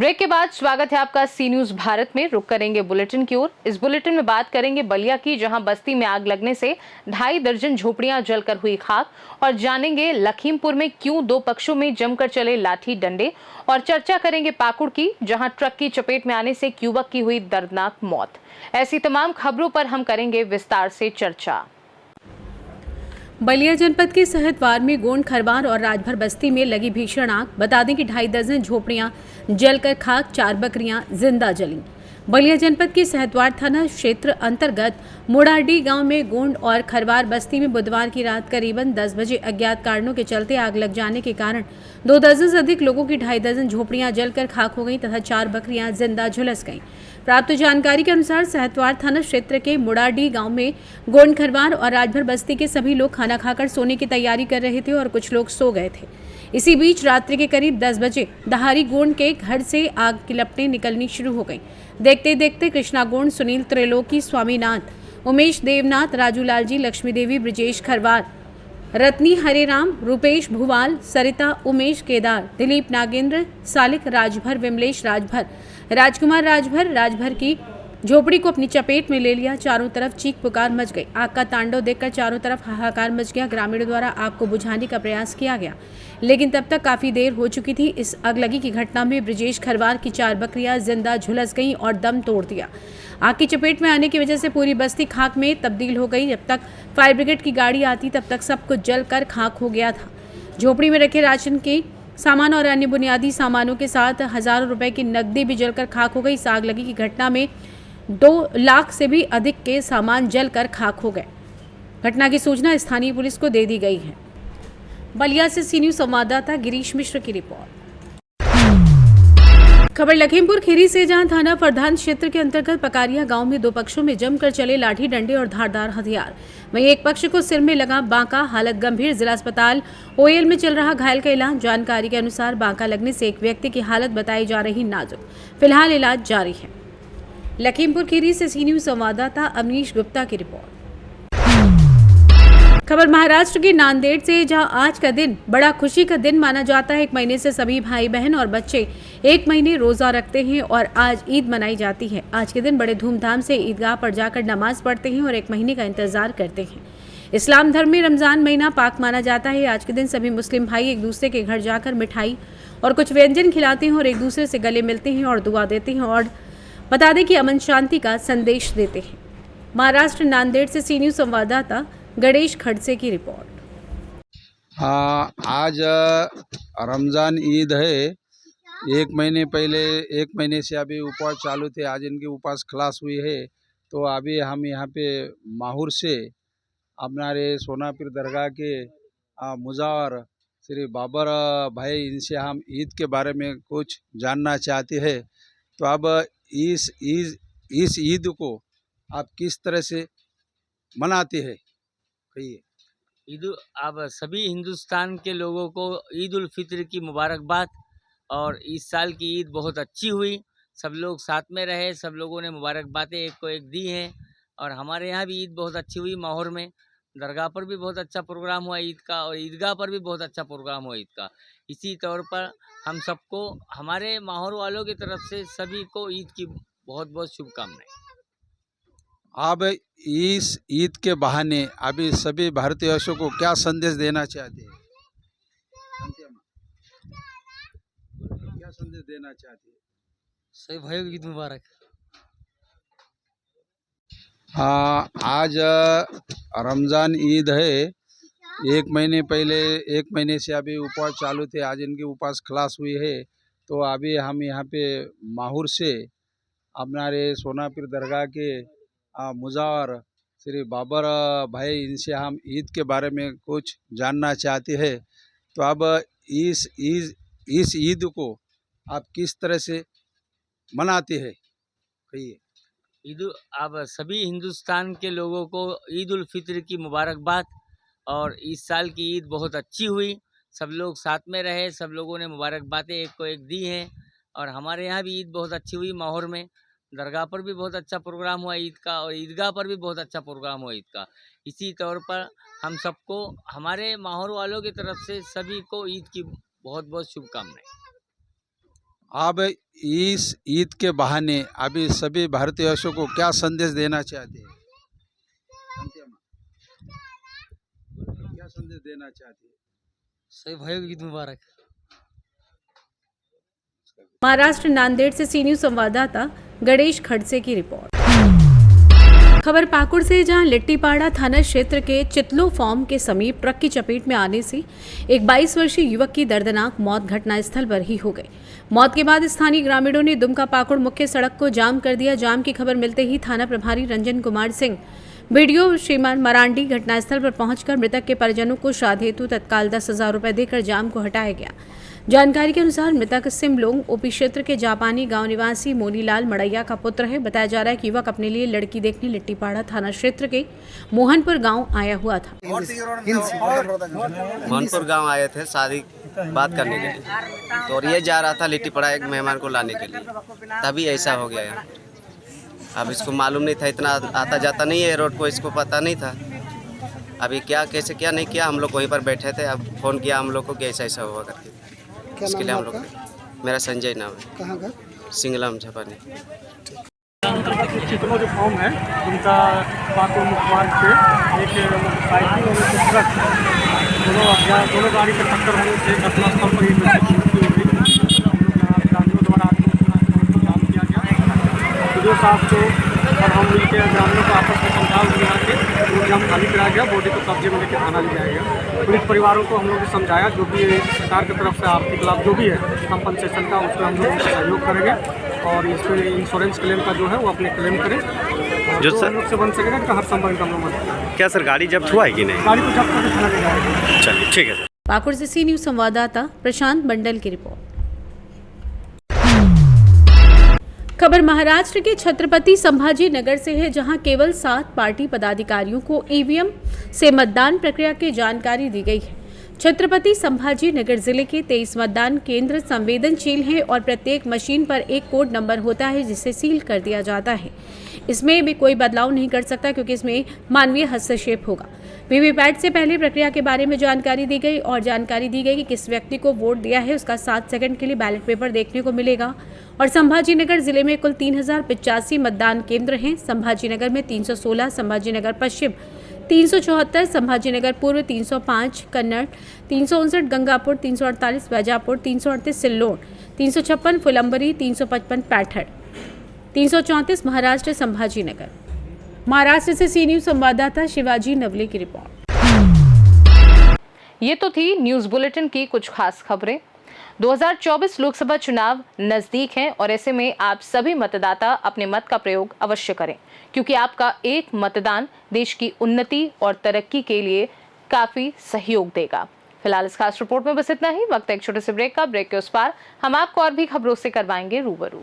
Break के बाद स्वागत है आपका सी न्यूज भारत में। रुक करेंगे बुलेटिन की ओर। इस बुलेटिन में बात करेंगे बलिया की, जहां बस्ती में आग लगने से 2.5 दर्जन झोपड़ियां जलकर हुई खाक, और जानेंगे लखीमपुर में क्यों दो पक्षों में जमकर चले लाठी डंडे, और चर्चा करेंगे पाकुड़ की, जहां ट्रक की चपेट में आने से एक युवक की हुई दर्दनाक मौत। ऐसी तमाम खबरों पर हम करेंगे विस्तार से चर्चा। बलिया जनपद के सहतवार में गोंड, खरवार और राजभर बस्ती में लगी भीषण आग। बता दें कि 2.5 दर्जन झोपड़ियां जलकर खाक, 4 बकरियां जिंदा जलीं। बलिया जनपद के सहतवार थाना क्षेत्र अंतर्गत मुड़ाडी गांव में गोंड और खरवार बस्ती में बुधवार की रात करीबन 10 बजे अज्ञात कारणों के चलते आग लग जाने के कारण 2 दर्जन से अधिक लोगों की 2.5 दर्जन झोपड़ियां जलकर खाक हो गईं तथा 4 बकरियां जिंदा झुलस गईं। प्राप्त जानकारी के अनुसार सहतवार थाना क्षेत्र के मुड़ाडी गांव में गोंड, खरवार और राजभर बस्ती के सभी लोग खाना खाकर सोने की तैयारी कर रहे थे और कुछ लोग सो गए थे। इसी बीच रात्रि के करीब 10 बजे दहारी गोंड के घर से आग की लपटें निकलनी शुरू हो गईं। देखते देखते कृष्णा गोंड, सुनील त्रिलोकी, स्वामीनाथ, उमेश देवनाथ, राजू लालजी, लक्ष्मी देवी, ब्रिजेश खरवार, रत्नी हरेराम, रूपेश भुवाल, सरिता, उमेश केदार, दिलीप नागेंद्र, सालिक राजभर, विमलेश राजभर, राजकुमार राजभर, राजभर की झोपड़ी को अपनी चपेट में ले लिया। चारों तरफ चीख पुकार मच गई। आग का तांडव देखकर चारों तरफ हाहाकार मच गया। ग्रामीणों द्वारा आग को बुझाने का प्रयास किया गया, लेकिन तब तक काफी देर हो चुकी थी। इस अगलगी की घटना में ब्रिजेश खरवार की 4 बकरियां जिंदा झुलस गईं और दम तोड़ दिया। आग की चपेट में आने की वजह से पूरी बस्ती खाक में तब्दील हो गई। जब तक फायर ब्रिगेड की गाड़ी आती तब तक सब कुछ जलकर खाक हो गया था। झोपड़ी में रखे राशन के सामान और अन्य बुनियादी सामानों के साथ हजारों रुपए की नकदी भी जलकर खाक हो गई। इस आगलगी की घटना में 2 लाख से भी अधिक के सामान जलकर खाक हो गए। घटना की सूचना स्थानीय पुलिस को दे दी गई है। बलिया से सी न्यूज संवाददाता गिरीश मिश्र की रिपोर्ट। खबर लखीमपुर खीरी से, जहां थाना प्रधान क्षेत्र के अंतर्गत पकारिया गांव में 2 पक्षों में जमकर चले लाठी डंडे और धारदार हथियार। वहीं एक पक्ष को सिर में लगा बांका, हालत गंभीर, जिला अस्पताल ओएल में चल रहा घायल का इलाज। जानकारी के अनुसार बांका लगने से एक व्यक्ति की हालत बताई जा रही नाजुक, फिलहाल इलाज जारी है। लखीमपुर खीरी से सी न्यूज संवाददाता अवनीश गुप्ता की रिपोर्ट। खबर महाराष्ट्र के नांदेड़ से, जहां आज का दिन बड़ा खुशी का दिन माना जाता है। 1 महीने से सभी भाई बहन और बच्चे 1 महीने रोजा रखते हैं और आज ईद मनाई जाती है। आज के दिन बड़े धूमधाम से ईदगाह पर जाकर नमाज पढ़ते हैं और 1 महीने का इंतजार करते हैं। इस्लाम धर्म में रमजान महीना पाक माना जाता है। आज के दिन सभी मुस्लिम भाई एक दूसरे के घर जाकर मिठाई और कुछ व्यंजन खिलाते हैं और एक दूसरे से गले मिलते हैं और दुआ देते हैं और बता दें कि अमन शांति का संदेश देते हैं। महाराष्ट्र नांदेड़ से सी न्यूज संवाददाता गणेश खड़से की रिपोर्ट। आज रमज़ान ईद है। 1 महीने पहले, 1 महीने से अभी उपवास चालू थे। आज इनकी उपवास खलास हुई है। तो अभी हम यहाँ पे माहौर से हमारे सोनापीर दरगाह के मुजावर श्री बाबर भाई, इनसे हम ईद के बारे में कुछ जानना चाहते हैं। तो अब इस ईद को आप किस तरह से मनाते हैं, कहिए। ईद, अब सभी हिंदुस्तान के लोगों को ईद उल फित्र की मुबारकबाद। और इस साल की ईद बहुत अच्छी हुई, सब लोग साथ में रहे, सब लोगों ने मुबारकबादें एक को एक दी हैं। और हमारे यहाँ भी ईद बहुत अच्छी हुई। माहौर में दरगाह पर भी बहुत अच्छा प्रोग्राम हुआ ईद का, और ईदगाह पर भी बहुत अच्छा प्रोग्राम हुआ ईद का। इसी तौर पर हम सबको, हमारे माहौर वालों की तरफ से सभी को ईद की बहुत बहुत शुभकामनाएं। आप इस ईद के बहाने अभी सभी भारतीयवासियों को क्या संदेश देना चाहते हैं? क्या संदेश देना चाहते हैं? सभी भाइयों को ईद मुबारक। आज रमज़ान ईद है। 1 महीने पहले, 1 महीने से अभी उपवास चालू थे। आज इनकी उपवास खलास हुई है। तो अभी हम यहाँ पे माहौर से हमारे सोनापीर दरगाह के मुजावर श्री बाबर भाई, इनसे हम ईद के बारे में कुछ जानना चाहते हैं। तो अब इस ईद को आप किस तरह से मनाते हैं, कहिए। ईद, अब सभी हिंदुस्तान के लोगों को ईद उल फित्र की मुबारकबाद। और इस साल की ईद बहुत अच्छी हुई, सब लोग साथ में रहे, सब लोगों ने मुबारकबादें एक को एक दी हैं। और हमारे यहाँ भी ईद बहुत अच्छी हुई। माहौर में दरगाह पर भी बहुत अच्छा प्रोग्राम हुआ ईद का, और ईदगाह पर भी बहुत अच्छा प्रोग्राम हुआ ईद का। इसी तौर पर हम सबको, हमारे माहौर वालों की तरफ से सभी को ईद की बहुत बहुत शुभकामनाएं। अब इस ईद के बहाने अभी सभी भारतीयवासियों को क्या संदेश देना चाहते हैं? क्या संदेश देना चाहते हैं? सभी भाइयों को ईद मुबारक। महाराष्ट्र नांदेड़ से सी न्यूज संवाददाता गणेश खड़से की रिपोर्ट। खबर पाकुड़ से, जहां लिट्टीपाड़ा थाना क्षेत्र के चितलो फार्म के समीप ट्रक की चपेट में आने से एक 22 वर्षीय युवक की दर्दनाक मौत घटनास्थल पर ही हो गई। मौत के बाद स्थानीय ग्रामीणों ने दुमका पाकुड़ मुख्य सड़क को जाम कर दिया। जाम की खबर मिलते ही थाना प्रभारी रंजन कुमार सिंह, बीडीओ श्रीमान मरांडी घटनास्थल पर पहुंचकर मृतक के परिजनों को श्राद्ध हेतु तत्काल 10,000 रुपए देकर जाम को हटाया गया। जानकारी के अनुसार मृतक सिमलोंग ओपी क्षेत्र के जापानी गांव निवासी मोनीलाल मड़ैया का पुत्र है। बताया जा रहा है कि युवक अपने लिए लड़की देखने लिट्टीपाड़ा थाना क्षेत्र के मोहनपुर गांव आया हुआ था। मोहनपुर गांव आए थे शादी बात करने के लिए, तो और ये जा रहा था लिट्टीपाड़ा एक मेहमान को लाने के लिए, तभी ऐसा हो गया यार। अब इसको मालूम नहीं था, इतना आता जाता नहीं है रोड को, इसको पता नहीं था अभी क्या कैसे क्या नहीं किया। हम लोग वहीं पर बैठे थे, अब फ़ोन किया हम लोग को कि ऐसा ऐसा हुआ करके। इसके लिए हम लोग, मेरा संजय नाम है। कहाँ का? सिंगलम झपानी। चितलो जो फॉर्म है उनका पाकुड़ मुख्य मार्ग पे एक साइकिल और एक ट्रक दोनों गाड़ी के टक्कर होने से घटनास्थल पर ही मृत्यु हो गई। ग्रामीणों द्वारा जाम किया गया। वीडियो साहब को और हम मिलकर ग्रामीणों को आपस में समझा बुझा के वो जाम खाली कराया गया। बॉडी को कब्जे में लेकर थाना ले जाया गया। पीड़ित परिवारों को हम लोग ने समझाया, जो भी सरकार की तरफ से आर्थिक लाभ जो भी है कंपनसेशन का, उसमें हम लोग उनका सहयोग करेंगे और इसमें इंश्योरेंस क्लेम का जो है वो अपने क्लेम करें जो सर लोग से बन सकेगा कि हर संभव इनका हम लोग मदद करें। क्या सर गाड़ी जब्त हुआ है कि नहीं? गाड़ी को जब्त करके थाना ले जाएगा। चलिए ठीक है सर। पाकुड़ से सी न्यूज संवाददाता प्रशांत मंडल की रिपोर्ट। खबर महाराष्ट्र के छत्रपति संभाजी नगर से है, जहां केवल 7 पार्टी पदाधिकारियों को ईवीएम से मतदान प्रक्रिया की जानकारी दी गई है। छत्रपति संभाजी नगर जिले के 23 मतदान केंद्र संवेदनशील हैं और प्रत्येक मशीन पर एक कोड नंबर होता है जिसे सील कर दिया जाता है। इसमें भी कोई बदलाव नहीं कर सकता क्योंकि इसमें मानवीय हस्तक्षेप होगा। वीवीपैट से पहले प्रक्रिया के बारे में जानकारी दी गई और जानकारी दी गई कि किस व्यक्ति को वोट दिया है उसका 7 सेकंड के लिए बैलेट पेपर देखने को मिलेगा। और संभाजीनगर जिले में कुल 3085 मतदान केंद्र हैं। संभाजीनगर में 316, संभाजीनगर पश्चिम 374, संभाजीनगर पूर्व 305, कन्नड़ 359, गंगापुर 348, वैजापुर 338, सिल्लोड 356, फुलंबरी 355, पैठड़ 334, महाराष्ट्र संभाजीनगर। महाराष्ट्र से सी न्यूज संवाददाता शिवाजी नवले की रिपोर्ट। ये तो थी न्यूज बुलेटिन की कुछ खास खबरें। 2024 लोकसभा चुनाव नजदीक हैं और ऐसे में आप सभी मतदाता अपने मत का प्रयोग अवश्य करें, क्योंकि आपका एक मतदान देश की उन्नति और तरक्की के लिए काफी सहयोग देगा। फिलहाल इस खास रिपोर्ट में बस इतना ही। वक्त एक छोटे से ब्रेक का। ब्रेक के उस पार हम आपको और भी खबरों से करवाएंगे रूबरू।